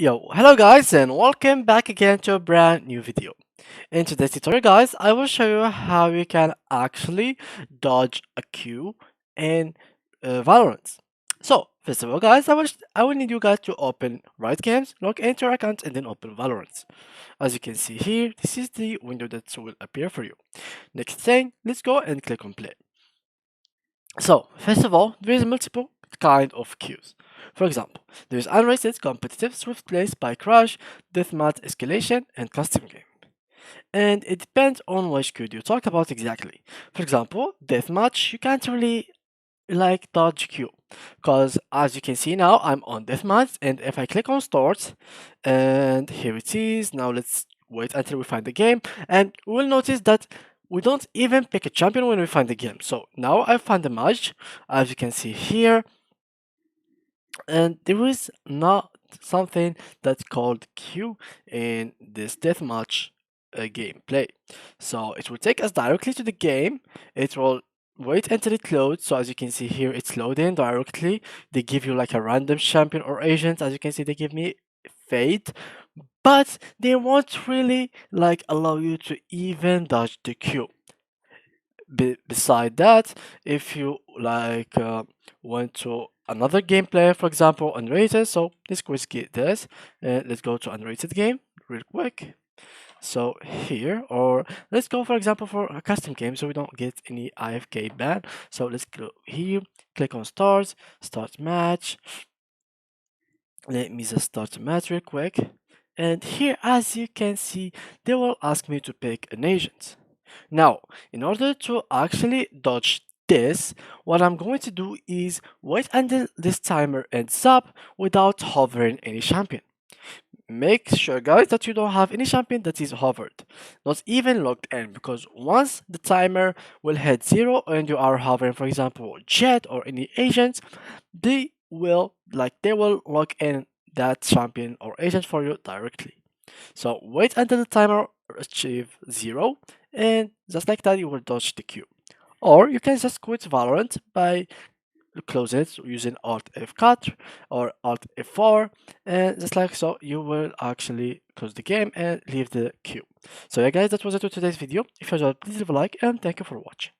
Yo, hello guys and welcome back again to a brand new video. In today's tutorial guys, I will show you how you can actually dodge a queue in Valorant. So, first of all guys, I will need you guys to open Riot Games, log into your account and then open Valorant. As you can see here, this is the window that will appear for you. Next thing, let's go and click on play. So, first of all, there is multiple kind of queues. For example, there is unrated, competitive, swift play, spy crush, deathmatch, escalation, and custom game. And it depends on which queue you talk about exactly. For example, deathmatch, you can't really like dodge queue, because as you can see now, I'm on deathmatch, and if I click on start, and here it is. Now let's wait until we find the game, and we'll notice that we don't even pick a champion when we find the game. So now I found the match, as you can see here, and there is not something that's called queue in this deathmatch gameplay. So it will take us directly to the game. It will wait until it loads. So as you can see here, it's loading directly. They give you like a random champion or agent. As you can see, they give me Fate, but they won't really like allow you to even dodge the queue. Beside that, if you like went to another gameplay, for example unrated, so let's quick get this, let's go to unrated game real quick. So here, or let's go for example for a custom game so we don't get any IFK ban. So let's go here, click on start match. Let me just start a match real quick, and here as you can see they will ask me to pick an agent. Now, in order to actually dodge this, what I'm going to do is wait until this timer ends up without hovering any champion. Make sure guys that you don't have any champion that is hovered, not even logged in, because once the timer will hit 0 and you are hovering for example Jet or any agent, they will log in that champion or agent for you directly. So wait until the timer achieve 0, and just like that you will dodge the queue. Or you can just quit Valorant by closing it using Alt F4 or Alt F4, and just like so you will actually close the game and leave the queue. So yeah guys, that was it for today's video. If you enjoyed, please leave a like and thank you for watching.